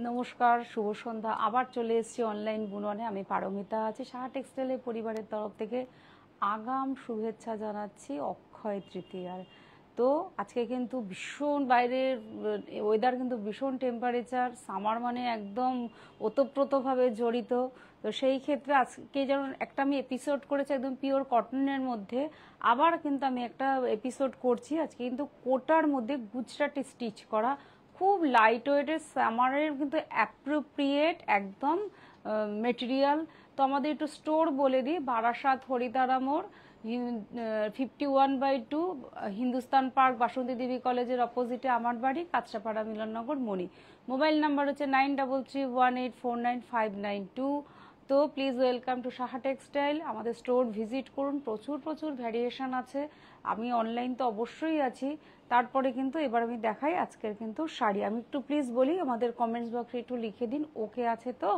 নমস্কার, শুভ সন্ধ্যা। আবার চলে এসেছি অনলাইন বুননে। আমি পারমিতা আছি। সাহা টেক্সটাইলের পরিবারের তরফ থেকে আগাম শুভেচ্ছা জানাচ্ছি অক্ষয় তৃতীয়ার। তো আজকে কিন্তু ভীষণ বাইরের ওয়েদার, কিন্তু ভীষণ টেম্পারেচার, সামার মানে একদম ওতপ্রোতভাবে জড়িত। তো সেই ক্ষেত্রে আজকে যেমন একটা আমি এপিসোড করেছি একদম পিওর কটনের মধ্যে, আবার কিন্তু আমি একটা এপিসোড করছি আজকে কিন্তু কোটার মধ্যে গুজরাটি স্টিচ করা, খুব লাইট ওয়েটের সামারের কিন্তু অ্যাপ্রোপ্রিয়েট একদম মেটেরিয়াল। তো আমাদের একটু স্টোর বলে দিই, বারাসাত হরিতারা মোড়, 51/2 হিন্দুস্তান পার্ক, বাসন্তী দেবী কলেজের অপোজিটে আমার বাড়ি, কাঁচরাপাড়া, মিলননগর, মণি। মোবাইল নাম্বার হচ্ছে 9331849592। তো please welcome to Saha textile. আমাদের স্টোর ভিজিট করুন, প্রচুর প্রচুর ভ্যারিয়েশন আছে। আমি অনলাইন তো অবশ্যই আছি। তারপরে কিন্তু এবার আমি দেখাই আজকের কিন্তু শাড়ি। আমি একটু প্লিজ বলি, আমাদের কমেন্টস বক্সে একটু লিখে দিন ওকে আছে তো।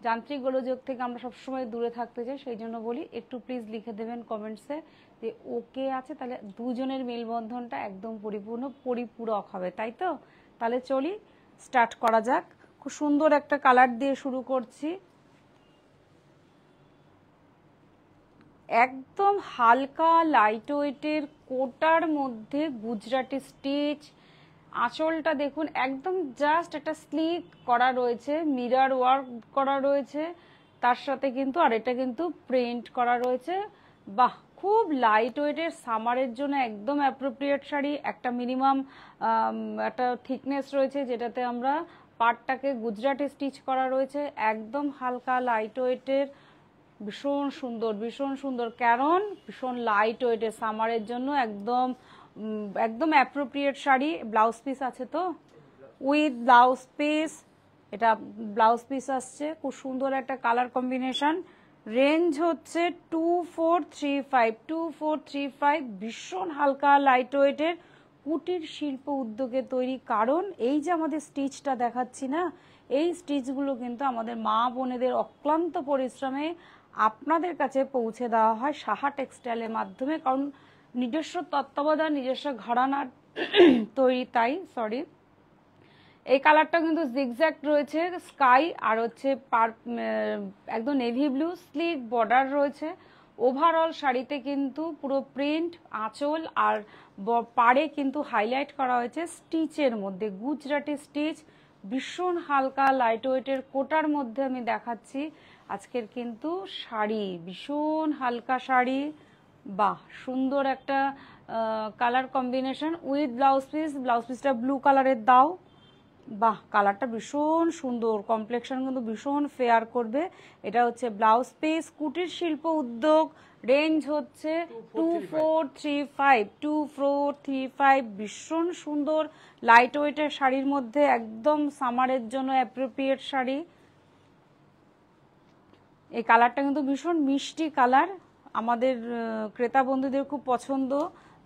যান্ত্রিক গোলযোগ থেকে আমরা সবসময় দূরে থাকতে চাই, সেই জন্য বলি একটু প্লিজ লিখে দেবেন কমেন্টসে যে ওকে আছে, তাহলে দুজনের মেলবন্ধনটা একদম পরিপূরক হবে, তাই তো? তাহলে চলি, স্টার্ট করা যাক। খুব সুন্দর একটা কালার দিয়ে শুরু করছি। একদম হালকা লাইট ওয়েটের কোটার মধ্যে গুজরাটি স্টিচ। আঁচলটা দেখুন একদম জাস্ট একটা স্লিক করা রয়েছে, মিরর ওয়ার্ক করা রয়েছে, তার সাথে কিন্তু আর এটা কিন্তু প্রিন্ট করা রয়েছে। বাহ, খুব লাইট ওয়েটের সামারের জন্য একদম অ্যাপ্রোপ্রিয়েট শাড়ি। একটা মিনিমাম একটা থিকনেস রয়েছে যেটাতে আমরা পাড়টাকে গুজরাটি স্টিচ করা রয়েছে, একদম হালকা লাইট ওয়েটের, ভীষণ সুন্দর ভীষণ সুন্দর। কারণ ভীষণ লাইট ওয়েটের সামারের জন্য একদম একদম অ্যাপ্রোপ্রিয়েট শাড়ি। ব্লাউজ পিস আছে তো, উইথ ব্লাউজ পিস, এটা ব্লাউজ পিস আসছে। খুব সুন্দর একটা কালার কম্বিনেশন। রেঞ্জ হচ্ছে 2435 ভীষণ হালকা লাইট ওয়েটের কুটির শিল্প উদ্যোগে তৈরি। কারণ এই যে আমাদের স্টিচটা দেখাচ্ছি না, এই স্টিচগুলো কিন্তু আমাদের মা বোনেদের অক্লান্ত পরিশ্রমে আপনাদের কাছে পৌঁছে দেওয়া হয় সাহা টেক্সটাইলের মাধ্যমে। কারণ নিজস্ব তত্ত্বাবধান, নিজস্ব ঘরানার তৈরি, তাই সরি। এই কালারটা কিন্তু জিগজ্যাগ রয়েছে, স্কাই আর হচ্ছে একদম নেভি ব্লু, স্লিক বর্ডার রয়েছে। ওভারঅল শাড়িতে কিন্তু পুরো প্রিন্ট, আঁচল আর পাড়ে কিন্তু হাইলাইট করা হয়েছে স্টিচের মধ্যে গুজরাটি স্টিচ। ভীষণ হালকা লাইট ওয়েটের কোটার মধ্যে আমি দেখাচ্ছি আজকের কিন্তু শাড়ি, ভীষণ হালকা শাড়ি। বাহ, সুন্দর একটা colour combination with blouse piece. Blouse পিসটা ব্লু কালারের দাও। বাহ, কালারটা ভীষণ সুন্দর, কমপ্লেকশন কিন্তু ভীষণ ফেয়ার করবে। এটা হচ্ছে ব্লাউজ পিস, কুটির শিল্প উদ্যোগ। রেঞ্জ হচ্ছে 2435 ভীষণ সুন্দর লাইট ওয়েটের শাড়ির মধ্যে একদম সামারের জন্য অ্যাপ্রোপ্রিয়েট শাড়ি। এই কালারটা কিন্তু ভীষণ মিষ্টি কালার, আমাদের ক্রেতা বন্ধুদের খুব পছন্দ,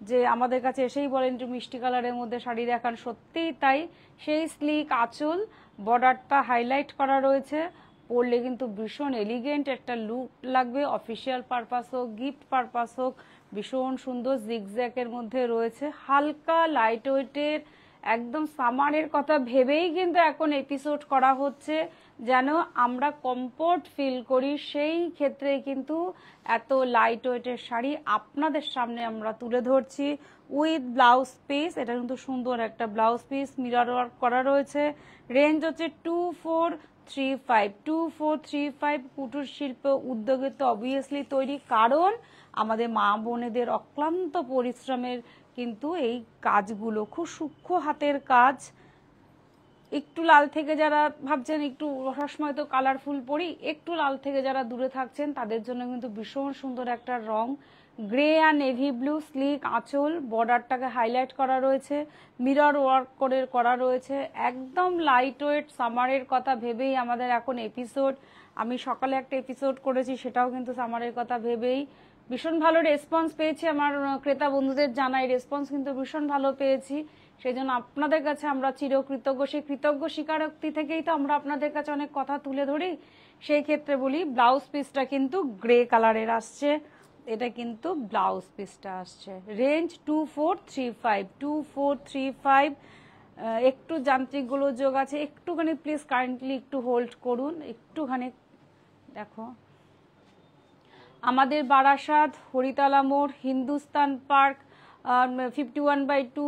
যে আমাদের কাছে এসেই বলেন একটু মিষ্টি কালারের মধ্যে শাড়ি দেখান। সত্যিই তাই। সেই স্লিক আঁচল, বর্ডারটা হাইলাইট করা রয়েছে, পরলে কিন্তু ভীষণ এলিগেন্ট একটা লুক লাগবে। অফিসিয়াল পারপাস হোক, গিফট পারপাস হোক, ভীষণ সুন্দর জিগজ্যাগের মধ্যে রয়েছে, হালকা লাইট ওয়েটের। একদম সামারের কথা ভেবেই কিন্তু এখন এপিসোড করা হচ্ছে, যেন আমরা কমফোর্ট ফিল করি। সেই ক্ষেত্রে কিন্তু এত লাইট ওয়েটের শাড়ি আপনাদের সামনে আমরা তুলে ধরছি উইথ ব্লাউজ পিস। এটা কিন্তু সুন্দর একটা ব্লাউজ পিস, মিরর ওয়ার্ক করা রয়েছে। রেঞ্জ হচ্ছে 2435 কুটির শিল্প উদ্যোগে তো অবভিয়াসলি তৈরি, কারণ আমাদের মা বোনেদের অক্লান্ত পরিশ্রমের কিন্তু এই কাজগুলো, খুব সূক্ষ্ম হাতের কাজ। একটু লাল থেকে যারা ভাবছেন একটু সবসময় তো কালারফুল পরি, একটু লাল থেকে যারা দূরে থাকছেন তাদের জন্য কিন্তু ভীষণ সুন্দর একটা রং। গ্রে আর নেভি ব্লু, স্লিক আঁচল, বর্ডারটাকে হাইলাইট করা রয়েছে, মিরর ওয়ার্ক করে করা রয়েছে। একদম লাইট ওয়েট সামারের কথা ভেবেই আমাদের এখন এপিসোড। আমি সকালে একটা এপিসোড করেছি, সেটাও কিন্তু সামারের কথা ভেবেই। ভীষণ ভালো রেসপন্স পেয়েছি, আমার ক্রেতা বন্ধুদের জানাই রেসপন্স কিন্তু ভীষণ ভালো পেয়েছি। সেই জন্য আপনাদের কাছে আমরা চিরকৃতজ্ঞ। সেই কৃতজ্ঞ স্বীকারোক্তি থেকেই তো আমরা আপনাদের কাছে অনেক কথা তুলে ধরি। সেই ক্ষেত্রে বলি, ব্লাউজ পিসটা কিন্তু গ্রে কালারের আসছে, এটা কিন্তু ব্লাউজ পিসটা আসছে। রেঞ্জ 2435 একটু যান্ত্রিক গোলযোগ আছে, একটুখানি প্লিজ কারেন্টলি একটু হোল্ড করুন একটুখানি। দেখো আমাদের বারাসাত, হরিতলা মোড়, হিন্দুস্তান পার্ক, 51/2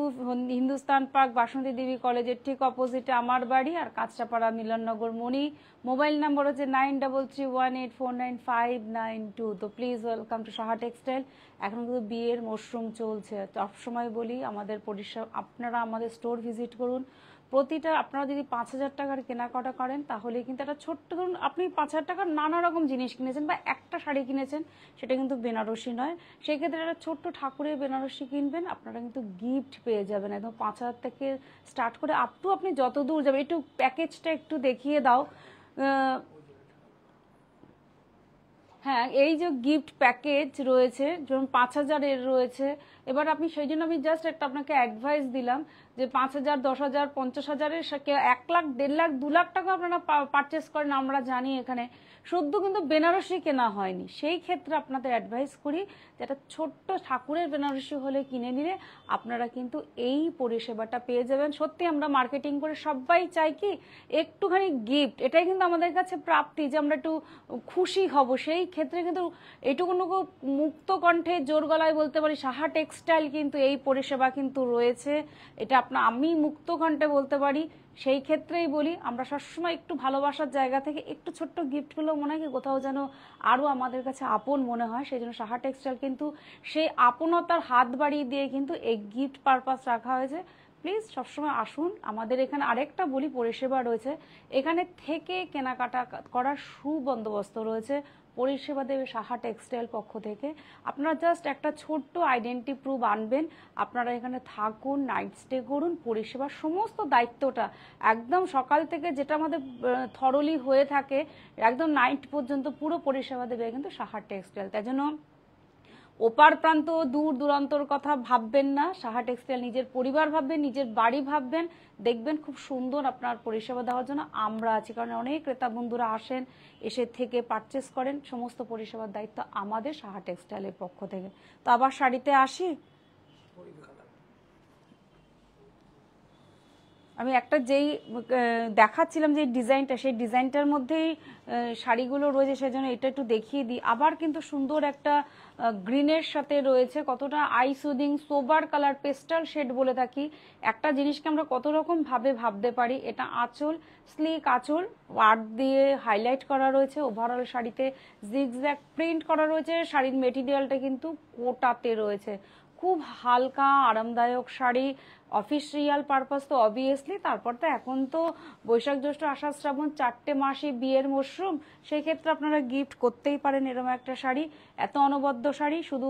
হিন্দুস্তান পার্ক, বাসন্তী দেবী কলেজের ঠিক অপোজিটে আমার বাড়ি, আর কাঁচরাপাড়া মিলননগর মণি। মোবাইল নাম্বার হচ্ছে 9331849592। তো please welcome to Saha textile. এখন কিন্তু বিয়ের মরশুম চলছে, সবসময় বলি আমাদের পরিষেবা, আপনারা আমাদের স্টোর ভিজিট করুন। প্রতিটা আপনারা যদি 5,000 টাকার কেনাকাটা করেন তাহলে কিন্তু একটা ছোট্ট, ধরুন আপনি 5,000 টাকার নানা রকম জিনিস কিনেছেন বা একটা শাড়ি কিনেছেন, সেটা কিন্তু বেনারসি নয়, সেই ক্ষেত্রে একটা ছোট্ট ঠাকুরের বেনারসি কিনবেন, আপনারা কিন্তু গিফট পেয়ে যাবেন একদম 5,000 থেকে স্টার্ট করে আপ টু আপনি যত দূর যাবেন। একটু প্যাকেজটা একটু দেখিয়ে দাও। হ্যাঁ, এই যে গিফট প্যাকেজ রয়েছে, যেমন 5,000-এর রয়েছে। এবার আপনি সেই জন্য আমি জাস্ট একটা আপনাকে অ্যাডভাইস দিলাম যে 5,000, 10,000, 50,000-এর 1 লাখ, 1.5 লাখ, 2 লাখ টাকা আপনারা পারচেস করেন, আমরা জানি এখানে শুদ্ধ কিন্তু বেনারসি কেনা হয়নি। সেই ক্ষেত্রে আপনাদের অ্যাডভাইস করি যে একটা ছোট্ট ঠাকুরের বেনারসি হলে কিনে নিলে আপনারা কিন্তু এই পরিষেবাটা পেয়ে যাবেন। সত্যি আমরা মার্কেটিং করে সবাই চাই কি একটুখানি গিফট, এটাই কিন্তু আমাদের কাছে প্রাপ্তি যে আমরা একটু খুশি হব। সেই ক্ষেত্রে কিন্তু এইটুকু মুক্ত কণ্ঠে জোর গলায় বলতে পারি সাহা টেক্সটাইল কিন্তু এই পরিষেবা কিন্তু রয়েছে, এটা আমি মুক্ত কণ্ঠে বলতে পারি। সেই ক্ষেত্রেই বলি আমরা সবসময় একটু ভালোবাসার জায়গা থেকে একটু ছোট্ট গিফটগুলো মনে হয় কোথাও যেন আরও আমাদের কাছে আপন মনে হয়, সেই জন্য সাহা টেক্সটাইল কিন্তু সেই আপনতার হাত বাড়িয়ে দিয়ে কিন্তু এই গিফট পারপাস রাখা হয়েছে। প্লিজ সবসময় আসুন। আমাদের এখানে আরেকটা বলি পরিষেবা রয়েছে, এখানে থেকে কেনাকাটা করার সুবন্দোবস্ত রয়েছে, পরিষেবা দেবে সাহা টেক্সটাইল পক্ষ থেকে। আপনারা জাস্ট একটা ছোট্ট আইডেন্টি প্রুফ আনবেন, আপনারা এখানে থাকুন, নাইট স্টে করুন, পরিষেবার সমস্ত দায়িত্বটা একদম সকাল থেকে যেটা আমাদের থরলি হয়ে থাকে একদম নাইট পর্যন্ত পুরো পরিষেবা দেবে কিন্তু সাহা টেক্সটাইল। তাই জন্য ওপার প্রান্ত দূর দূরান্তর কথা ভাববেন না, সাহা টেক্সটাইল নিজের পরিবার ভাববেন, নিজের বাড়ি ভাববেন, দেখবেন খুব সুন্দর আপনার পরিষেবা দেওয়ার জন্য আমরা আছি। কারণ অনেক ক্রেতা বন্ধুরা আসেন, এসে থেকে পারচেস করেন, সমস্ত পরিষেবার দায়িত্ব আমাদের সাহা টেক্সটাইলের পক্ষ থেকে। তো আবার শাড়িতে আসি, আমি একটা যেই দেখাচ্ছিলাম যে ডিজাইনটা, সেই ডিজাইনটার মধ্যেই শাড়িগুলো রয়েছে, সেজন্য এটা একটু দেখিয়ে দিই। আবার কিন্তু সুন্দর একটা গ্রিনের সাথে রয়েছে, কতটা eye soothing sober colour, pastel shade বলে থাকি। একটা জিনিসকে আমরা কত রকম ভাবে ভাবতে পারি। এটা আঁচল, স্লিক আঁচল, ওয়ার্ক দিয়ে হাইলাইট করা রয়েছে, ওভারঅল শাড়িতে জিগজ্যাগ প্রিন্ট করা রয়েছে, শাড়ির মেটেরিয়ালটা কিন্তু কোটাতে রয়েছে, খুব হালকা আরামদায়ক শাড়ি। অফিসিয়াল পারপাস তো অবভিয়াসলি, তারপর তো এখন তো বৈশাখ জ্যৈষ্ঠ আষাঢ় শ্রাবণ 4টে মাসই বিয়ের মরশুম, সেই ক্ষেত্রে আপনারা গিফট করতেই পারেন এরকম একটা শাড়ি। এত অনবদ্য শাড়ি শুধু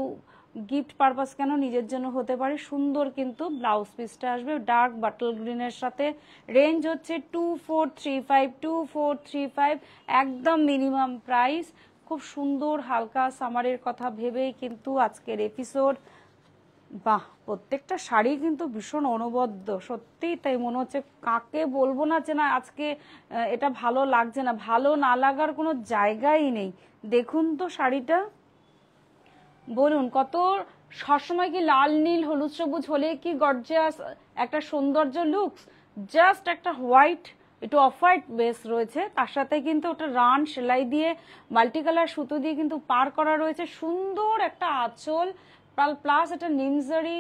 গিফট পারপাস কেন, নিজের জন্য হতে পারে। সুন্দর কিন্তু ব্লাউজ পিসটা আসবে ডার্ক বাটল গ্রিনের সাথে। রেঞ্জ হচ্ছে 2435, একদম মিনিমাম প্রাইস। খুব সুন্দর হালকা সামারের কথা ভেবেই কিন্তু আজকের এপিসোড। বাহ, প্রত্যেকটা শাড়ি কিন্তু ভীষণ অনবদ্য, সত্যিই তাই। মনে হচ্ছে কাকে বলবো না যে না আজকে এটা ভালো লাগছে না, ভালো না লাগার কোনো জায়গাই নেই। দেখুন তো শাড়িটা, বলুন কত সবসময় কি লাল নীল হলুদ সবুজ হলে কি গর্জিয়াস একটা সৌন্দর্য লুকস, জাস্ট একটা হোয়াইট, একটু অফ হোয়াইট বেস রয়েছে, তার সাথে কিন্তু ওটা রান সেলাই দিয়ে মাল্টি কালার সুতো দিয়ে কিন্তু পার করা রয়েছে, সুন্দর একটা আঁচল, প্লাস এটা নিমজারি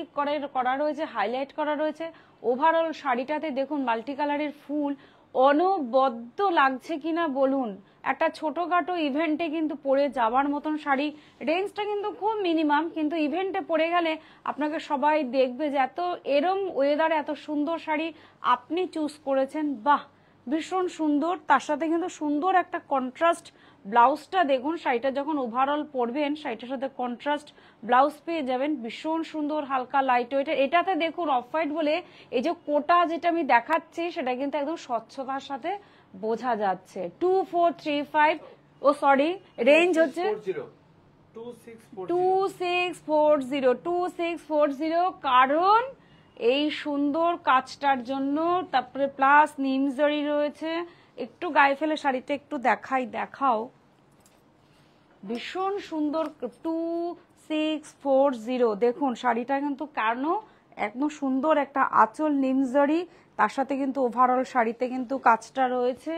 করা রয়েছে, হাইলাইট করা রয়েছে। ওভারঅল শাড়িটাতে দেখুন মাল্টি কালারের ফুল, অনবদ্য লাগছে কিনা বলুন। একটা ছোটখাটো ইভেন্টে কিন্তু পরে যাওয়ার মতন শাড়ি। রেঞ্জটা কিন্তু খুব মিনিমাম, কিন্তু ইভেন্টে পরে গেলে আপনাকে সবাই দেখবে যে এত এরম ওয়েদারে এত সুন্দর শাড়ি আপনি চুজ করেছেন। বাহ, ভীষণ সুন্দর। তার সাথে কিন্তু সুন্দর একটা কন্ট্রাস্ট ব্লাউজটা দেখুন, শাড়িটা যখন ওভারঅল পরবেন শাড়িটার সাথে কন্ট্রাস্ট ব্লাউজ পেয়ে যাবেন, ভীষণ সুন্দর হালকা লাইট ওয়েটের। এটাতে দেখুন অফ হোয়াইট বলে এই যে কোটা যেটা আমি দেখাচ্ছি সেটা কিন্তু একদম স্বচ্ছতার সাথে বোঝা যাচ্ছে। 2435, ও সরি, রেঞ্জ হচ্ছে 2640, কারণ এই সুন্দর কাজটার জন্য। তারপরে প্লাস নিমজরি রয়েছে। একটু গায়ে ফেলে শাড়িটা একটু দেখাও, ভীষণ সুন্দর। 2640 দেখুন শাড়িটা কিন্তু কেন একদম সুন্দর একটা আঁচল নিমজরি, তার সাথে কিন্তু ওভারঅল শাড়িতে কিন্তু কাজটা রয়েছে,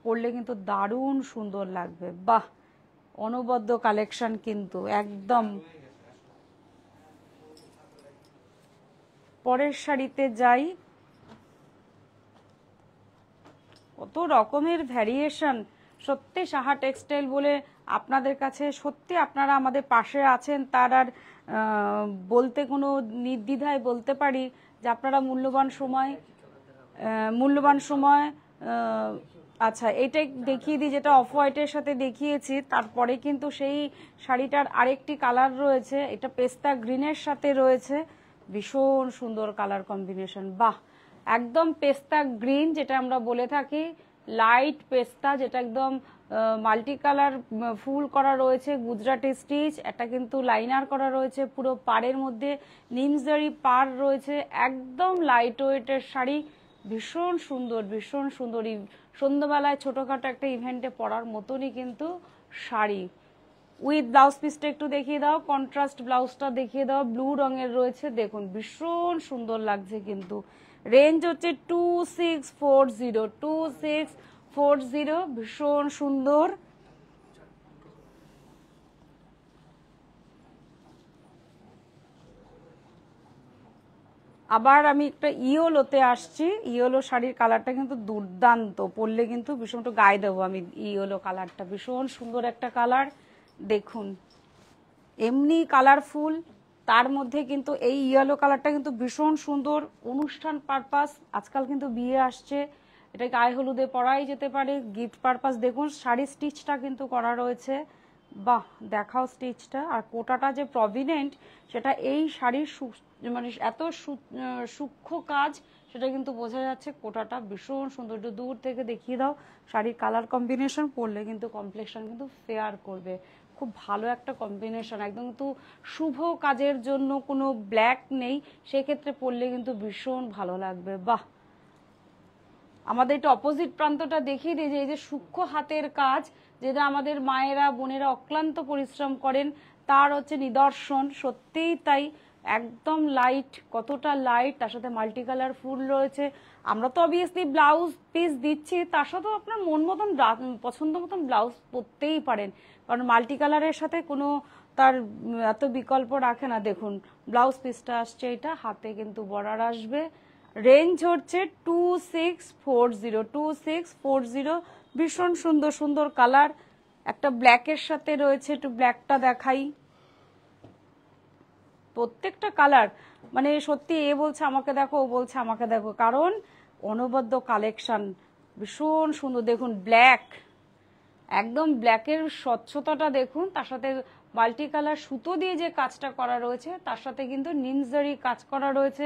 পরলে কিন্তু দারুণ সুন্দর লাগবে। বাহ, অনবদ্য কালেকশন কিন্তু একদম। পরের শাড়িতে যাই, কত রকমের ভ্যারিয়েশন। সত্যি সাহা টেক্সটাইল বলে আপনাদের কাছে সত্যি আপনারা আমাদের পাশে আছেন, তার আর বলতে কোনো নির্দ্বিধায় বলতে পারি যে আপনারা মূল্যবান সময়। আচ্ছা, এইটাই দেখিয়ে দিই যেটা অফ হোয়াইটের সাথে দেখিয়েছি, তারপরে কিন্তু সেই শাড়িটার আরেকটি কালার রয়েছে, এটা পেস্তা গ্রিনের সাথে রয়েছে, ভীষণ সুন্দর কালার কম্বিনেশন। বাহ, একদম পেস্তা গ্রিন যেটা আমরা বলে থাকি, লাইট পেস্তা, যেটা একদম মাল্টি কালার ফুল করা রয়েছে, গুজরাটি স্টিচ, এটা কিন্তু লাইনার করা রয়েছে, পুরো পাড়ের মধ্যে নিমজারি পাড় রয়েছে, একদম লাইট ওয়েটের শাড়ি, ভীষণ সুন্দর ভীষণ সুন্দর। সন্ধ্যাবেলায় ছোটোখাটো একটা ইভেন্টে পরার মতনই কিন্তু শাড়ি। উইথ ব্লাউজ পিসটা একটু দেখিয়ে দাও, কন্ট্রাস্ট ব্লাউজটা দেখিয়ে দাও, ব্লু রঙের রয়েছে, দেখুন ভীষণ সুন্দর লাগছে কিন্তু। রেঞ্জ হচ্ছে 2640, ভীষণ সুন্দর। আবার আমি একটা ইয়েলোতে আসছি, ইয়েলো শাড়ির কালারটা কিন্তু দুর্দান্ত, পরলে কিন্তু ভীষণ, একটু গায়ে দেবো আমি ইয়েলো কালারটা, ভীষণ সুন্দর একটা কালার দেখুন, এমনি কালারফুল, তার মধ্যে কিন্তু এই ইয়েলো কালারটা কিন্তু ভীষণ সুন্দর। অনুষ্ঠান পারপাস, আজকাল কিন্তু বিয়ে আসছে, এটা গায়ে হলুদে পরাই যেতে পারে, গিফট পারপাস। দেখুন শাড়ির স্টিচটা কিন্তু করা রয়েছে, বাহ দেখাও স্টিচটা, আর কোটাটা যে প্রভিডেন্ট সেটা এই শাড়ির মানে এত সূক্ষ্ম কাজ, সেটা কিন্তু বোঝা যাচ্ছে। কোটাটা ভীষণ সুন্দর, একটু দূর থেকে দেখিয়ে দাও শাড়ির কালার কম্বিনেশন, পরলে কিন্তু কমপ্লেকশন কিন্তু ফেয়ার করবে, খুব ভালো একটা কম্বিনেশন, একদম কিন্তু শুভ কাজের জন্য কোনো ব্ল্যাক নেই, সেক্ষেত্রে পরলে কিন্তু ভীষণ ভালো লাগবে। বাহ, আমাদের একটু অপোজিট প্রান্তটা দেখিয়ে দিই, যে এই যে সূক্ষ্ম হাতের কাজ, যেটা আমাদের মায়েরা বোনেরা অক্লান্ত পরিশ্রম করেন, তার হচ্ছে নিদর্শন, সত্যিই তাই। একদম লাইট, কতটা লাইট, তার সাথে মাল্টি কালার ফুল রয়েছে। আমরা তো অবভিয়াসলি ব্লাউজ পিস দিচ্ছি, তার সাথেও আপনার মন মতন পছন্দ মতন ব্লাউজ পরতেই পারেন, কারণ মাল্টি কালারের সাথে কোনো তার এত বিকল্প রাখে না। দেখুন ব্লাউজ পিসটা আসছে, এটা হাতে কিন্তু বর্ডার আসবে। রেঞ্জ হচ্ছে 2640, ভীষণ সুন্দর সুন্দর কালার। একটা ব্ল্যাকের সাথে রয়েছে, একটু ব্ল্যাকটা দেখাই, প্রত্যেকটা কালার মানে সত্যি, এ বলছে আমাকে দেখো, ও বলছে আমাকে দেখো, কারণ অনবদ্য কালেকশন, ভীষণ সুন্দর। দেখুন ব্ল্যাক, একদম ব্ল্যাকের স্বচ্ছতাটা দেখুন, তার সাথে মাল্টি কালার সুতো দিয়ে যে কাজটা করা রয়েছে, তার সাথে কিন্তু নিমজারি কাজ করা রয়েছে।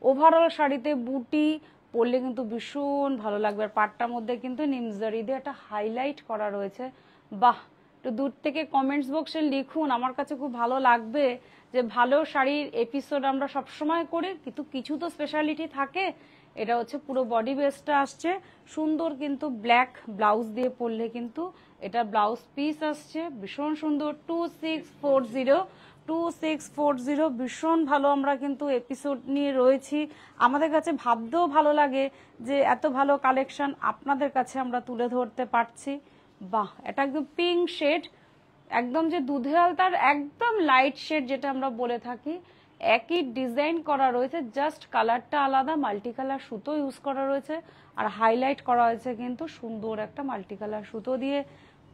ওভারঅল শাড়িতে বুটি পরলে কিন্তু ভীষণ ভালো লাগবে, আর পাটটার মধ্যে কিন্তু নিমজারি দিয়ে একটা হাইলাইট করা রয়েছে। বাহ, একটু দূর থেকে কমেন্টস বক্সে লিখুন, আমার কাছে খুব ভালো লাগবে যে ভালো শাড়ির এপিসোড আমরা সবসময় করি, কিন্তু কিছু তো স্পেশালিটি থাকে। এটা হচ্ছে পুরো বডি বেসটা আসছে সুন্দর, কিন্তু ব্ল্যাক ব্লাউজ দিয়ে পরলে কিন্তু এটা ব্লাউজ পিস আসছে, ভীষণ সুন্দর। 2640, ভীষণ ভালো। আমরা কিন্তু এপিসোড নিয়ে রয়েছি, আমাদের কাছে ভাবতেও ভালো লাগে যে এত ভালো কালেকশন আপনাদের কাছে আমরা তুলে ধরতে পারছি। বাহ, এটা একদম পিঙ্ক শেড, একদম যে দুধে আলতার একদম লাইট শেড যেটা আমরা বলে থাকি, একই ডিজাইন করা রয়েছে, জাস্ট কালারটা আলাদা, মাল্টি কালার সুতো ইউজ করা রয়েছে, আর হাইলাইট করা হয়েছে কিন্তু সুন্দর একটা মাল্টি কালার সুতো দিয়ে,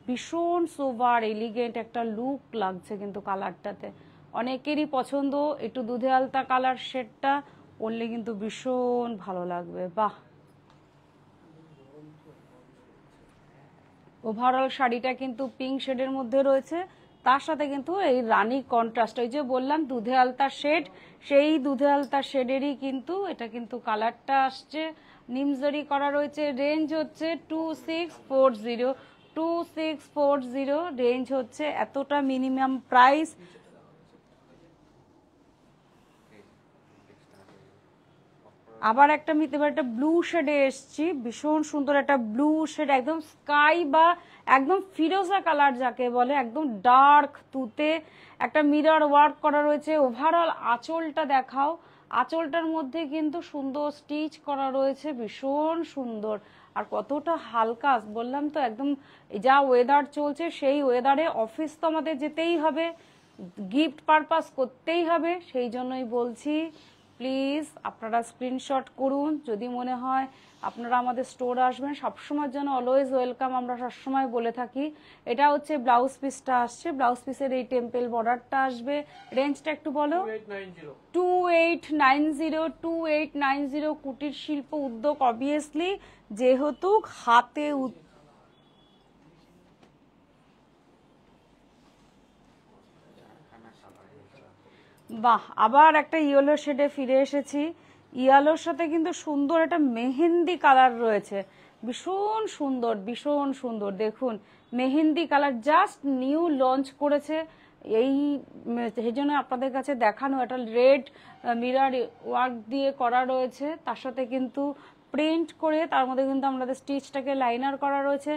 ভীষণ সোবার এলিগেন্ট একটা লুক লাগছে কিন্তু কালারটাতে, অনেকেরই পছন্দ। একটু দুধে আলতা কালার শেডটা পরলে কিন্তু ভীষণ ভালো লাগবে। বাহ, ওভারঅল শাড়িটা কিন্তু পিঙ্ক শেডের মধ্যে রয়েছে, তার সাথে কিন্তু এই রানী কন্ট্রাস্ট, ওই যে বললাম দুধে আলতা শেড, সেই দুধে আলতা শেডেরই কিন্তু এটা কিন্তু কালারটা আসছে, নিমজারি করা রয়েছে। রেঞ্জ হচ্ছে 2640, রেঞ্জ হচ্ছে এতটা, মিনিমাম প্রাইস। আবার একটা এবার একটা ব্লু শেডে এসছি, ভীষণ সুন্দর একটা ব্লু শেড, একদম স্কাই বা একদম ফিরোজা কালার যাকে বলে, একদম ডার্ক তুতে, একটা মিরর ওয়ার্ক করা রয়েছে। ওভারঅল আঁচলটা দেখাও, আঁচলটার মধ্যে কিন্তু সুন্দর স্টিচ করা রয়েছে, ভীষণ সুন্দর। আর কতটা হালকা, বললাম তো একদম যা ওয়েদার চলছে সেই ওয়েদারে অফিস তো আমাদের যেতেই হবে, গিফট পারপাস করতেই হবে, সেই জন্যই বলছি প্লিজ আপনারা স্ক্রিনশট করুন। যদি মনে হয় আপনারা আমাদের স্টোর আসবেন, সবসময়ের জন্য অলওয়েজ ওয়েলকাম আমরা সবসময় বলে থাকি। এটা হচ্ছে ব্লাউজ পিসটা আসছে, ব্লাউজ পিসের এই টেম্পল বর্ডারটা আসবে। রেঞ্জটা একটু বলো। 2890 কুটির শিল্প উদ্যোগ, অবভিয়াসলি যেহেতু হাতে বাহ, আবার একটা ইয়েলো শেডে ফিরে এসেছি। ইয়েলোর সাথে কিন্তু সুন্দর একটা মেহেন্দি কালার রয়েছে, ভীষণ সুন্দর, ভীষণ সুন্দর। দেখুন mehndi colour just new launch করেছে, এই জন্য আপনাদের কাছে দেখানো। একটা রেড মিরার ওয়ার্ক দিয়ে করা রয়েছে, তার সাথে কিন্তু প্রিন্ট করে তার মধ্যে কিন্তু আমাদের স্টিচটাকে লাইনার করা রয়েছে।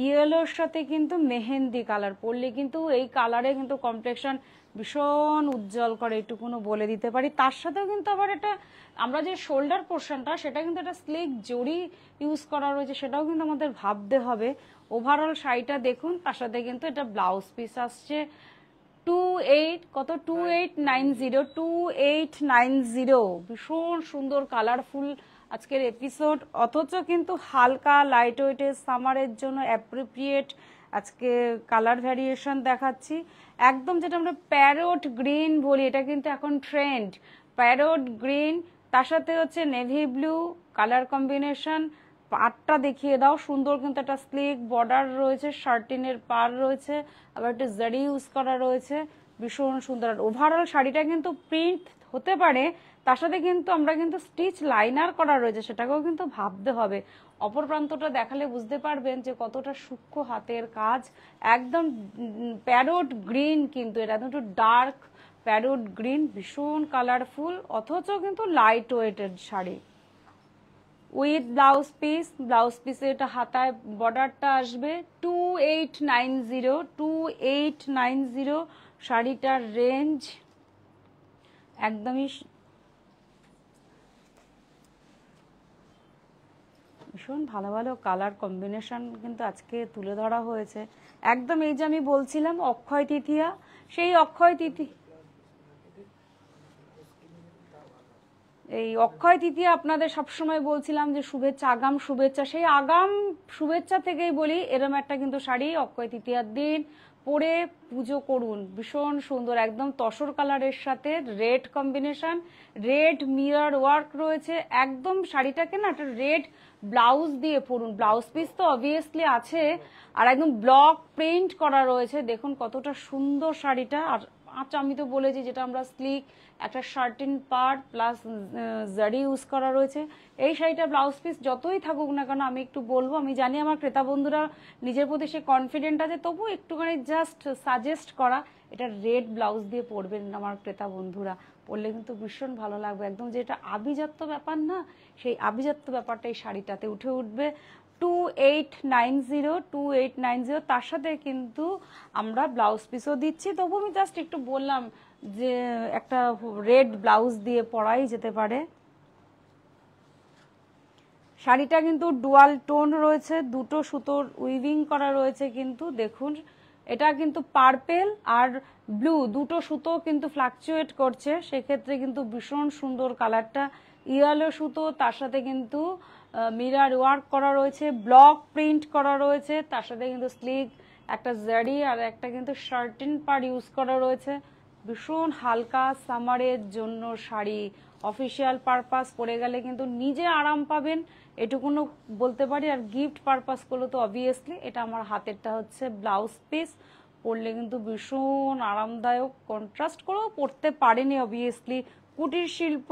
ইয়েলোর সাথে কিন্তু মেহেন্দি কালার পরলে কিন্তু এই কালারে কিন্তু কমপ্লেকশন ভীষণ উজ্জ্বল করে, এটুকুনো বলে দিতে পারি। তার সাথেও কিন্তু আবার এটা আমরা যে শোল্ডার পোর্শনটা সেটা কিন্তু একটা স্লিক জড়ি ইউজ করা রয়েছে, সেটাও কিন্তু আমাদের ভাবতে হবে। ওভারঅল শাড়িটা দেখুন, তার সাথে কিন্তু এটা ব্লাউজ পিস আসছে 2890 ভীষণ সুন্দর কালারফুল আজকের এপিসোড, অথচ কিন্তু হালকা লাইট ওয়েটের সামারের জন্য অ্যাপ্রোপ্রিয়েট আজকে কালার ভ্যারিয়েশন দেখাচ্ছি। একদম যেটা আমরা প্যারোট গ্রিন বলি, এটা কিন্তু এখন ট্রেন্ড, প্যারোট গ্রিন, তার সাথে হচ্ছে নেভি ব্লু কালার কম্বিনেশন। পাড়টা দেখিয়ে দাও, সুন্দর কিন্তু একটা স্লিক বর্ডার রয়েছে, শার্টিনের পার রয়েছে, আবার একটা জারি ইউজ করা রয়েছে, ভীষণ সুন্দর। ওভারঅল শাড়িটা কিন্তু প্রিন্ট হতে পারে, তার সাথে কিন্তু আমরা কিন্তু স্টিচ লাইনার করা রয়েছে, সেটাকেও কিন্তু ভাবতে হবে। অপর প্রান্তটা দেখালে বুঝতে পারবেন যে কতটা সূক্ষ্ম হাতের কাজ। একদম প্যারোট গ্রিন, কিন্তু এটা একটু ডার্ক প্যারোট গ্রিন, ভীষণ কালারফুল, অথচ কিন্তু light weighted sari with blouse piece. Blouse পিসে এটা হাতায় বর্ডারটা আসবে 2890 শাড়িটার রেঞ্জ একদমই ভীষণ ভালো ভালো কালার কম্বিনেশন কিন্তু আজকে তুলে ধরা হয়েছে। একদম এই যে আমি বলছিলাম অক্ষয় তৃতীয়া, সেই অক্ষয় তৃতীয়া, এই অক্ষয় তৃতীয়া আপনাদের সবসময় বলছিলাম যে শুভেচ্ছা, আগাম শুভেচ্ছা, সেই আগাম শুভেচ্ছা থেকেই বলি এরম একটা কিন্তু শাড়ি অক্ষয় তৃতীয়ার দিন পরে পুজো করুন, ভীষণ সুন্দর, একদম তসর কালারের সাথে red combination, red mirror work রয়েছে। একদম শাড়িটাকে না একটা রেড ব্লাউজ দিয়ে পরুন, ব্লাউজ পিস তো অবভিয়াসলি আছে, আর একদম ব্লক প্রিন্ট করা রয়েছে, দেখুন কতটা সুন্দর শাড়িটা। আর আচ্ছা আমি তো বলেছি যেটা আমরা স্লিক একটা শার্টিন পার্ট প্লাস জারি ইউজ করা রয়েছে। এই শাড়িটা ব্লাউজ পিস যতই থাকুক না কেন আমি একটু বলবো, আমি জানি আমার ক্রেতা বন্ধুরা নিজের প্রতি সে কনফিডেন্ট আছে, তবু একটুখানি জাস্ট সাজেস্ট করা, এটা রেড ব্লাউজ দিয়ে পরবেন আমার ক্রেতা বন্ধুরা, পরলে কিন্তু ভীষণ ভালো লাগবে। একদম যেটা আভিজাত্য ব্যাপার না, সেই আভিজাত্য ব্যাপারটা এই শাড়িটাতে উঠে উঠবে। 2890 তার সাথে কিন্তু আমরা ব্লাউজ পিসও দিচ্ছি। তবু আমি জাস্ট একটু বললাম যে একটা রেড ব্লাউজ দিয়ে পরাই যেতে পারে। শাড়িটা কিন্তু ডুয়াল টোন রয়েছে, দুটো সুতোর উইভিং করা রয়েছে, কিন্তু দেখুন এটা কিন্তু পার্পেল আর ব্লু দুটো সুতো কিন্তু ফ্লাকচুয়েট করছে, সেক্ষেত্রে কিন্তু ভীষণ সুন্দর কালারটা। ইয়েলো সুতো, তার সাথে কিন্তু মিরার ওয়ার্ক করা রয়েছে, ব্লক প্রিন্ট করা রয়েছে, তার সাথে কিন্তু স্লিক একটা জারি আর একটা কিন্তু শার্টিন পার্ট ইউজ করা রয়েছে। ভীষণ হালকা সামারের জন্য শাড়ি, অফিসিয়াল পারপাস পরে গেলে কিন্তু নিজে আরাম পাবেন, এটুকুনো বলতে পারি। আর গিফট পারপাস করলে তো অবভিয়াসলি এটা আমার হাতেরটা হচ্ছে ব্লাউজ পিস, পরলে কিন্তু ভীষণ আরামদায়ক, কন্ট্রাস্ট করেও পরতে পারেনি অবভিয়াসলি। কুটির শিল্প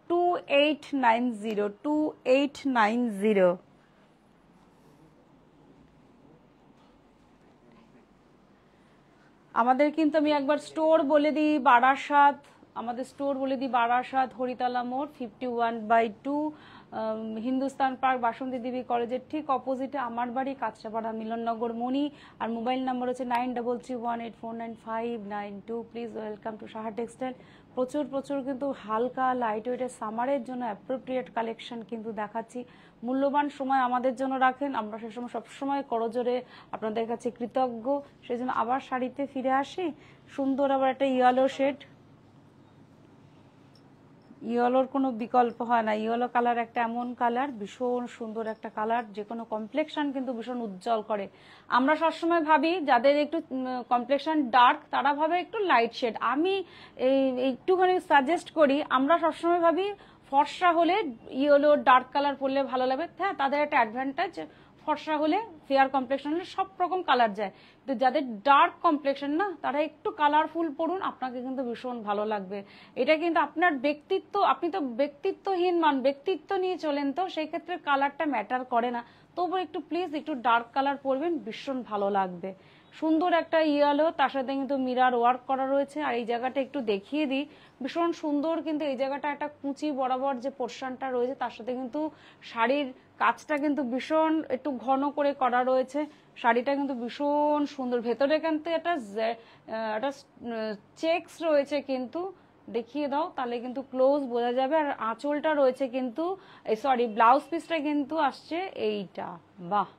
2890 আমাদের কিন্তু আমি একবার স্টোর বলে দিই, বারাসাত আমাদের স্টোর বলে দিই, বারাসাত হরিতলা মোড় 51/2 হিন্দুস্তান পার্ক বাসন্তী দেবী কলেজের ঠিক অপোজিটে আমার বাড়ি, কাঁচরাপাড়া মিলননগর মণি। আর মোবাইল নাম্বার হচ্ছে 9331849592। Please welcome to Saha textile. প্রচুর প্রচুর কিন্তু হালকা লাইট ওয়েটের সামারের জন্য অ্যাপ্রোপ্রিয়েট কালেকশন কিন্তু দেখাচ্ছি। মূল্যবান সময় আমাদের জন্য রাখেন, আমরা সে সময় সবসময় করজোরে আপনাদের কাছে কৃতজ্ঞ। সেই জন্য আবার শাড়িতে ফিরে আসি। সুন্দর আবার একটা ইয়েলো শেড, ইয়েলোর কোনো বিকল্প হয় না। ইয়েলো কালার একটা এমন কালার, ভীষণ সুন্দর একটা কালার, যে কোনো কমপ্লেকশন কিন্তু ভীষণ উজ্জ্বল করে। আমরা সবসময় ভাবি যাদের একটু কমপ্লেকশন ডার্ক তারা ভাবে একটু লাইট শেড। আমি একটুখানি সাজেস্ট করি, আমরা সবসময় ভাবি ফর্সা হলে ইয়েলো ডার্ক কালার পরলে ভালো লাগবে। হ্যাঁ, তাদের একটা অ্যাডভান্টেজ, ফর্সা হলে ফেয়ার কমপ্লেকশন হলে সব রকম কালার যায়, কিন্তু যাদের ডার্ক কমপ্লেকশন না তারা একটু কালারফুল পড়ুন, আপনাকে কিন্তু ভীষণ ভালো লাগবে। এটা কিন্তু আপনার ব্যক্তিত্ব, আপনি তো ব্যক্তিত্বহীন ব্যক্তিত্ব নিয়ে চলেন, তো সেই ক্ষেত্রে কালারটা ম্যাটার করে না। তবু একটু প্লিজ একটু ডার্ক কালার পরবেন, ভীষণ ভালো লাগবে। সুন্দর একটা ইয়েলো, তার সাথে কিন্তু মিরার ওয়ার্ক করা রয়েছে। আর এই জায়গাটা একটু দেখিয়ে দিই, ভীষণ সুন্দর কিন্তু এই জায়গাটা একটা কুচি বরাবর যে পোর্শনটা রয়েছে তার সাথে কিন্তু শাড়ির কাজটা কিন্তু ভীষণ একটু ঘন করে করা রয়েছে। শাড়িটা কিন্তু ভীষণ সুন্দর, ভেতরে কিন্তু একটা চেকস রয়েছে, কিন্তু দেখিয়ে দাও তাহলে কিন্তু ক্লোজ বোঝা যাবে। আর আঁচলটা রয়েছে কিন্তু, সরি ব্লাউজ পিসটা কিন্তু আসছে এইটা। বাহ,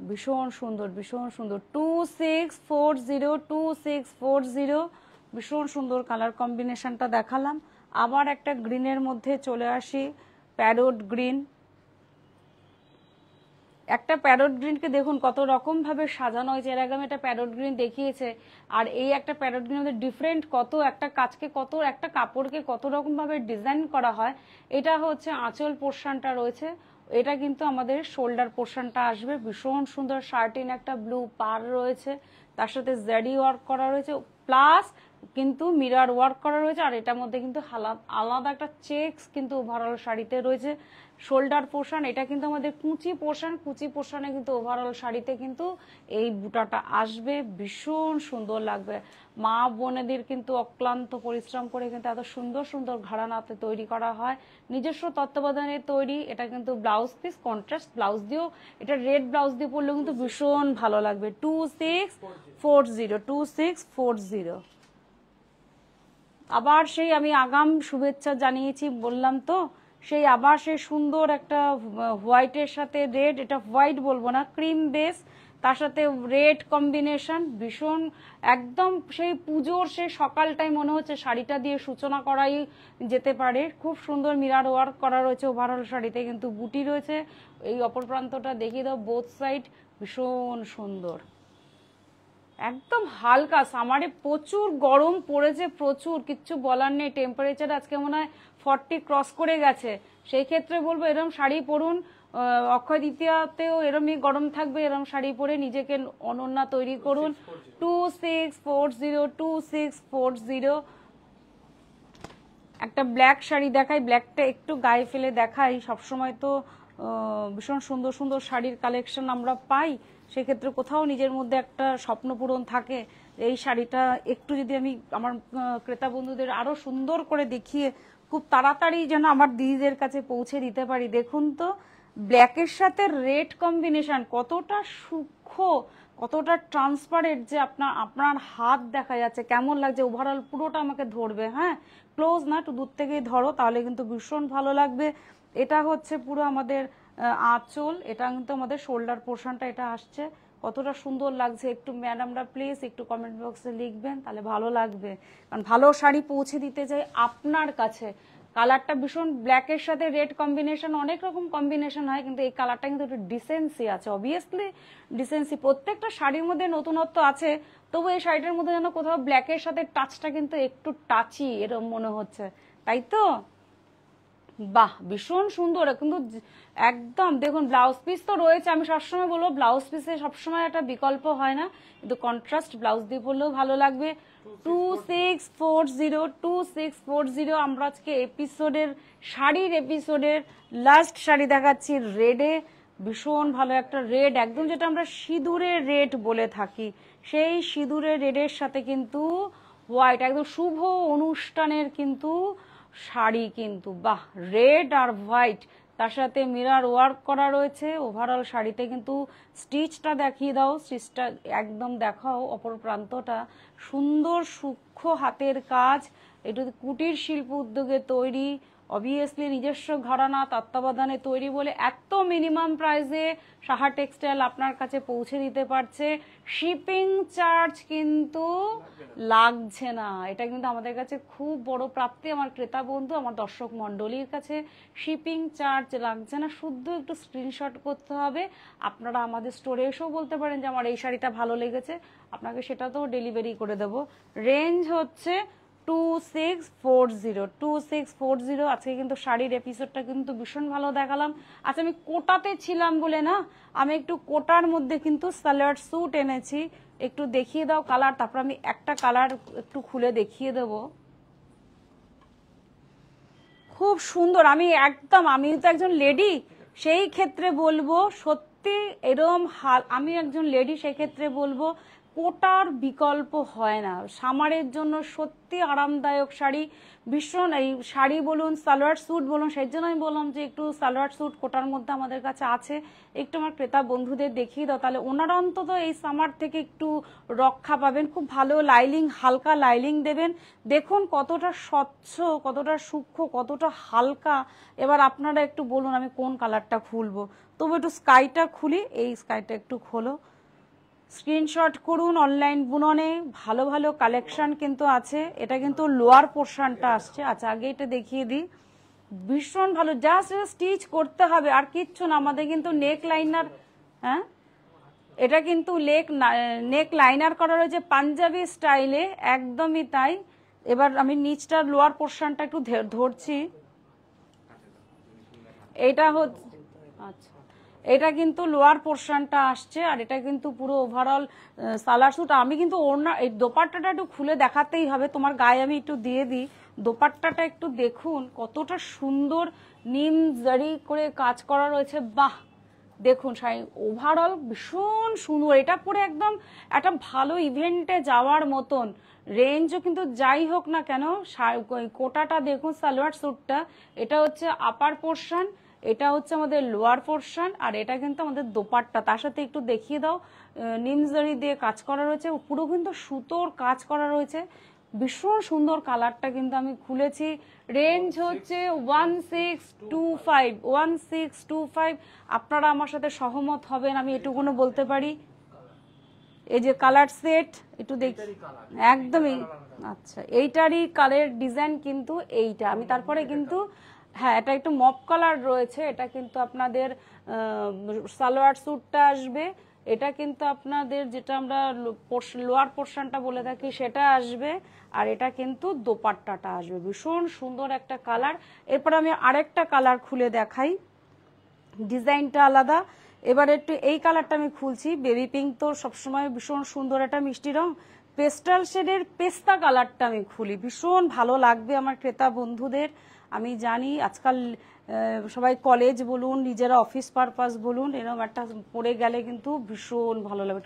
ভীষণ সুন্দর, ভীষণ সুন্দর। 2640 ভীষণ সুন্দর কালার কম্বিনেশনটা দেখালাম। আবার একটা গ্রিনের মধ্যে চলে আসি, প্যারোট গ্রিন। একটা প্যারোট গ্রিনকে দেখুন কত রকম ভাবে সাজানো হয়েছে। এর আগে আমি একটা প্যারোট গ্রিন দেখিয়েছে, আর এই একটা প্যারোট গ্রিন মধ্যে ডিফারেন্ট কত একটা কাজকে, কত একটা কাপড়কে কত রকম ভাবে ডিজাইন করা হয়। এটা হচ্ছে আঁচল পোর্শনটা রয়েছে, এটা কিন্তু আমাদের শোল্ডার পোর্শনটা আসবে। ভীষণ সুন্দর শার্টিন একটা ব্লু পার রয়েছে, তার সাথে জারি ওয়ার্ক করা রয়েছে, প্লাস কিন্তু মিরার ওয়ার্ক করা রয়েছে। আর এটার মধ্যে কিন্তু আলাদা একটা চেকস কিন্তু ওভারঅল শাড়িতে রয়েছে। শোল্ডার পোর্শন এটা কিন্তু আমাদের কুচি পোর্শন, কুচি পোর্শনে কিন্তু ওভারঅল শাড়িতে কিন্তু এই বুটাটা আসবে, ভীষণ সুন্দর লাগবে। মা বোনেদের কিন্তু অক্লান্ত পরিশ্রম করে কিন্তু এত সুন্দর সুন্দর ঘরানাতে তৈরি করা হয়, নিজস্ব তত্ত্বাবধানে তৈরি। এটা কিন্তু ব্লাউজ পিস কন্ট্রাস্ট ব্লাউজ দিয়েও, এটা রেড ব্লাউজ দিয়ে পরলেও কিন্তু ভীষণ ভালো লাগবে। 2640 আবার সেই আমি আগাম শুভেচ্ছা জানিয়েছি বললাম তো, সেই আবার সেই সুন্দর একটা হোয়াইটের সাথে রেড, এটা হোয়াইট বলবো না, ক্রিম বেস, তার সাথে রেড কম্বিনেশন, ভীষণ একদম সেই পুজোর সেই সকালটাই মনে হচ্ছে শাড়িটা দিয়ে সূচনা করাই যেতে পারে। খুব সুন্দর মিরার ওয়ার্ক করা রয়েছে ওভারঅল শাড়িতে, কিন্তু বুটি রয়েছে। এই অপর প্রান্তটা দেখিয়ে দাও, বোথ সাইড ভীষণ সুন্দর, একদম হালকা। সামারে প্রচুর গরম পড়েছে, প্রচুর, কিচ্ছু বলার নেই। টেম্পারেচার আজকে মনে হয় 40 ক্রস করে গেছে। সেই ক্ষেত্রে বলবো এরম শাড়ি পরুন, অক্ষয় তৃতীয়াতেও এরমই গরম থাকবে, এরম শাড়ি পরে নিজেকে অনন্যা তৈরি করুন। 2640 একটা ব্ল্যাক শাড়ি দেখাই, ব্ল্যাকটা একটু গায়ে ফেলে দেখাই। সবসময় তো ভীষণ সুন্দর সুন্দর শাড়ির কালেকশন আমরা পাই, সেক্ষেত্রে কোথাও নিজের মধ্যে একটা স্বপ্ন পূরণ থাকে। এই শাড়িটা একটু যদি আমি আমার ক্রেতা বন্ধুদের আরো সুন্দর করে দেখিয়ে খুব তাড়াতাড়ি যেন আমার দিদিদের কাছে পৌঁছে দিতে পারি। দেখুন তো ব্ল্যাকের সাথে রেড কম্বিনেশন কতটা সূক্ষ্ম, কতটা ট্রান্সপারেন্ট, যে আপনার হাত দেখা যাচ্ছে, কেমন লাগছে। ওভারঅল পুরোটা আমাকে ধরবে, হ্যাঁ ক্লোজ না, একটু দূর থেকেই ধরো, তাহলে কিন্তু ভীষণ ভালো লাগবে। এটা হচ্ছে পুরো আমাদের আঁচল, এটা কিন্তু আমাদের শোল্ডার পোর্শনটা এটা আসছে। কতটা সুন্দর লাগছে একটু ম্যাডামরা প্লিজ একটু কমেন্ট বক্সে লিখবেন, তাহলে ভালো লাগবে। কারণ ভালো শাড়ি পৌঁছে দিতে চাই আপনার কাছে। কালারটা ভীষণ, ব্ল্যাকের সাথে রেড কম্বিনেশন, অনেক রকম কম্বিনেশন হয়, কিন্তু এই কালারটা কিন্তু একটু ডিসেন্সি আছে, অবভিয়াসলি ডিসেন্সি। প্রত্যেকটা শাড়ির মধ্যে নতুনত্ব আছে, তবু এই শাড়িটার মধ্যে যেন কোথাও ব্ল্যাকের সাথে টাচটা কিন্তু একটু টাচি এরকম মনে হচ্ছে, তাই তো? বাহ, ভীষণ সুন্দর। কিন্তু একদম দেখুন ব্লাউজ পিস তো রয়েছে, আমি সবসময় বলবো ব্লাউজ পিসে সবসময় একটা বিকল্প হয় না, কিন্তু কন্ট্রাস্ট ব্লাউজ দিয়ে পরলেও ভালো লাগবে। 2640 আমরা আজকে এপিসোডের শাড়ির এপিসোডের লাস্ট শাড়ি দেখাচ্ছি রেডে। ভীষণ ভালো একটা রেড, একদম যেটা আমরা সিঁদুরের রেড বলে থাকি, সেই সিঁদুরের রেডের সাথে কিন্তু হোয়াইট, একদম শুভ অনুষ্ঠানের কিন্তু শাড়ি কিন্তু, বাহ, রেড আর হোয়াইট, তার সাথে মিরর ওয়ার্ক করা রয়েছে। ওভারঅল শাড়িতে কিন্তু স্টিচটা দেখিয়ে দাও, স্টিচটা একদম দেখাও, অপর প্রান্তটা সুন্দর সূক্ষ্ম হাতের কাজ, এটা কুটির শিল্প উদ্যোগে তৈরি, অবভিয়াসলি নিজস্ব ঘরানা তত্ত্বাবধানে তৈরি বলে এত মিনিমাম প্রাইসে সাহা টেক্সটাইল আপনার কাছে পৌঁছে দিতে পারছে। শিপিং চার্জ কিন্তু লাগছে না, এটা কিন্তু আমাদের কাছে খুব বড় প্রাপ্তি। আমার ক্রেতা বন্ধু, আমার দর্শক মণ্ডলীর কাছে শিপিং চার্জ লাগছে না, শুদ্ধ একটু স্ক্রিনশট করতে হবে। আপনারা আমাদের স্টোরে এসেও বলতে পারেন যে আমার এই শাড়িটা ভালো লেগেছে, আপনাকে সেটা তো ডেলিভারি করে দেবো। রেঞ্জ হচ্ছে 2640। আজকে কিন্তু শাড়ির এপিসোডটা কিন্তু ভীষণ ভালো দেখালাম। আচ্ছা, আমি কোটাতে ছিলাম বলে না, আমি একটু কোটার মধ্যে কিন্তু সালোয়ার স্যুট এনেছি, একটু দেখিয়ে দাও কালার, তারপর আমি একটা কালার একটু খুলে দেখিয়ে দেবো। খুব সুন্দর, আমি তো একজন লেডি, সেই ক্ষেত্রে বলবো সত্যি এরম আমি একজন লেডি, সেই ক্ষেত্রে বলবো কোটার বিকল্প হয় না। সামারের জন্য সত্যি আরামদায়ক শাড়ি, ভীষণ, এই শাড়ি বলুন সালোয়ার স্যুট বলুন, সেই জন্য আমি বললাম যে একটু সালোয়ার স্যুট কোটার মধ্যে আমাদের কাছে আছে, একটু আমার ক্রেতা বন্ধুদের দেখিয়ে দাও, তাহলে ওনারা অন্তত এই সামার থেকে একটু রক্ষা পাবেন। খুব ভালো লাইলিং, হালকা লাইলিং দেবেন, দেখুন কতটা স্বচ্ছ, কতটা সূক্ষ্ম, কতটা হালকা। এবার আপনারা একটু বলুন আমি কোন কালারটা খুলবো, তবু একটু স্কাইটা খুলি, এই স্কাইটা একটু খোলো, স্ক্রিনশট করুন। অনলাইন বুননে ভালো ভালো কালেকশন কিন্তু আছে। এটা কিন্তু লোয়ার পোর্শনটা আসছে। আচ্ছা, আগে এটা দেখিয়ে দিই, ভীষণ ভালো, জাস্ট স্টিচ করতে হবে আর কিচ্ছু না। আমাদের কিন্তু নেক লাইনার, হ্যাঁ এটা কিন্তু নেক লাইনার করা রয়েছে পাঞ্জাবি স্টাইলে, একদমই তাই। এবার আমি নিচটা লোয়ার পোর্শনটা একটু ধরছি, এটা হচ্ছে, আচ্ছা এটা কিন্তু লোয়ার পোর্শনটা আসছে, আর এটা কিন্তু পুরো ওভারঅল সালোয়ার স্যুট। আমি কিন্তু ওড়না, এই দোপাট্টাটা একটু খুলে দেখাতেই হবে, তোমার গায়ে আমি একটু দিয়ে দিই, দোপাট্টাটা একটু দেখুন কতটা সুন্দর নিম জারি করে কাজ করা রয়েছে, বাহ, দেখুন শাড়ি ওভারঅল ভীষণ সুন্দর। এটা পরে একদম একটা ভালো ইভেন্টে যাওয়ার মতন। রেঞ্জও কিন্তু যাই হোক না কেন, কোটাটা দেখুন, সালোয়ার স্যুটটা, এটা হচ্ছে আপার পোর্শন, এটা হচ্ছে আমাদের লোয়ার পোর্শন, আর এটা কিন্তু আমাদের দোপাট্টা। তার সাথে একটু দেখিয়ে দাও, নিমজরি দিয়ে কাজ করা রয়েছে, পুরো কিন্তু সুতোর কাজ করা রয়েছে, ভীষণ সুন্দর। কালারটা কিন্তু আমি খুলেছি। রেঞ্জ হচ্ছে 1625। আপনারা আমার সাথে সহমত হবেন, আমি এটুকুনো বলতে পারি। এই যে কালার সেট একটু দেখি, একদমই, আচ্ছা এইটারই কালার ডিজাইন কিন্তু এইটা। আমি তারপরে কিন্তু, হ্যাঁ এটা একটু মপ কালার রয়েছে, এটা কিন্তু আপনাদের সালোয়ার স্যুটটা আসবে, এটা কিন্তু আপনাদের যেটা আমরা লোয়ার পোর্শনটা বলে থাকি সেটা আসবে, আর এটা কিন্তু দোপাট্টাটা আসবে। ভীষণ সুন্দর একটা কালার। এরপর আমি আরেকটা কালার খুলে দেখাই, ডিজাইনটা আলাদা। এবার একটু এই কালারটা আমি খুলছি, বেবি পিঙ্ক তো সবসময় ভীষণ সুন্দর একটা মিষ্টি রং, পেস্টাল শেডের পেস্তা কালারটা আমি খুলি, ভীষণ ভালো লাগবে আমার ক্রেতা বন্ধুদের। আমি জানি আজকাল সবাই কলেজ বলুন, নিজেরা অফিস পারপাস বলুন, এরকম একটা পরে গেলে কিন্তু ভীষণ ভালো লাগবে।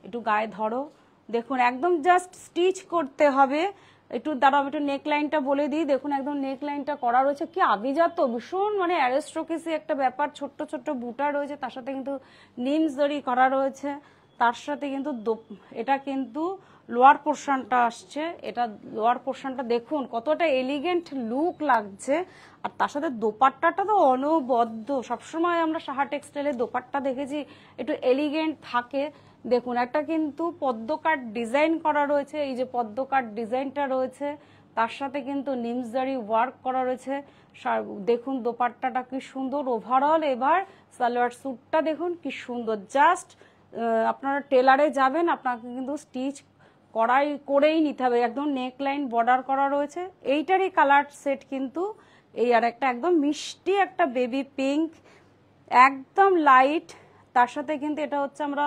একটু গায়ে ধরো, দেখুন একদম জাস্ট স্টিচ করতে হবে। একটু দাঁড়াও, একটু নেক লাইনটা বলে দিই, দেখুন একদম নেক লাইনটা করা রয়েছে, কি আভিজাত, ভীষণ মানে অ্যারিস্টোক্রেসি একটা ব্যাপার, ছোট্ট ছোট্ট বুটা রয়েছে, তার সাথে কিন্তু নিমস জরি করা রয়েছে, তার সাথে কিন্তু এটা কিন্তু লোয়ার পোর্শনটা আসছে, এটা লোয়ার পোর্শনটা দেখুন কতটা এলিগেন্ট লুক লাগছে, আর তার সাথে দোপাট্টাটা তো অনবদ্য। সবসময় আমরা সাহা টেক্সটাইলের দোপাট্টা দেখেছি একটু এলিগেন্ট থাকে। দেখুন একটা কিন্তু পদ্মকাট ডিজাইন করা রয়েছে, এই যে পদ্মকাট ডিজাইনটা রয়েছে, তার সাথে কিন্তু নিমসজারি ওয়ার্ক করা রয়েছে। দেখুন দোপাট্টাটা কি সুন্দর। ওভারঅল এবার সালোয়ার স্যুটটা দেখুন কি সুন্দর, জাস্ট আপনারা টেলারে যাবেন, আপনাকে কিন্তু স্টিচ করেই নিতে হবে। একদম নেক লাইন বর্ডার করা রয়েছে, এইটারই কালার সেট কিন্তু এই, আর একটা একদম মিষ্টি একটা বেবি পিঙ্ক, একদম লাইট, তার সাথে কিন্তু এটা হচ্ছে আমরা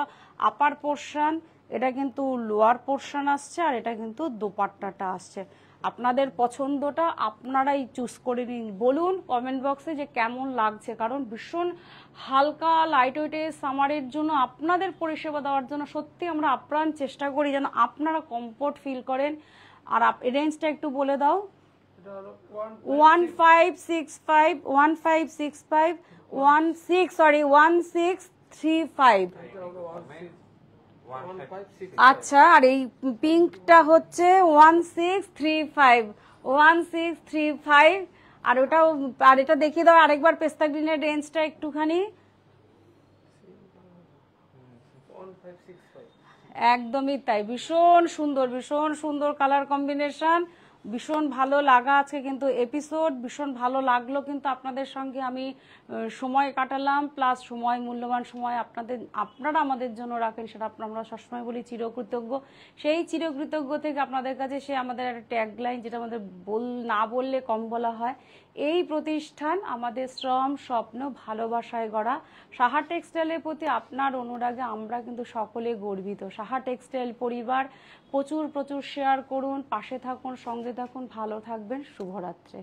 আপার পোর্শন, এটা কিন্তু লোয়ার পোর্শন আসছে, আর এটা কিন্তু দোপাট্টাটা আসছে। আপনাদের পছন্দটা আপনারাই চুজ করে নিন। বলুন কমেন্ট বক্সে যে কেমন লাগছে, কারণ ভীষণ হালকা লাইট ওয়েটের সামারের জন্য আপনাদের পরিষেবা দেওয়ার জন্য সত্যি আমরা আপ্রাণ চেষ্টা করি যেন আপনারা কমফোর্ট ফিল করেন। আর রেঞ্জটা একটু বলে দাও। এটা হলো 1565 1565 1635। এটা হলো 1565। আচ্ছা, আর এই পিঙ্কটা হচ্ছে 1635। আর ওটাও, আর এটা দেখিয়ে দাও আরেকবার পেস্তা গ্রিনের রেঞ্জটা একটুখানি। 1565। একদমই তাই, ভীষণ সুন্দর কালার কম্বিনেশন, ভীষণ ভালো লাগা আজকে কিন্তু এপিসোড, ভীষণ ভালো লাগলো কিন্তু আপনাদের সঙ্গে আমি সময় কাটালাম, প্লাস মূল্যবান সময় আপনারা আমাদের জন্য রাখেন, সেটা আমরা সবসময় বলি চিরকৃতজ্ঞ। সেই চিরকৃতজ্ঞ থেকে আপনাদের কাছে সে আমাদের একটা ট্যাগলাইন, যেটা আমাদের না বললে কম বলা হয়, এই প্রতিষ্ঠান আমাদের শ্রম, স্বপ্ন, ভালোবাসায় গড়া। সাহা টেক্সটাইলের প্রতি আপনার অনুরাগে আমরা কিন্তু সকলে গর্বিত। সাহা টেক্সটাইল পরিবার, প্রচুর শেয়ার করুন, পাশে থাকুন, সঙ্গে থাকুন, ভালো থাকবেন, শুভরাত্রি।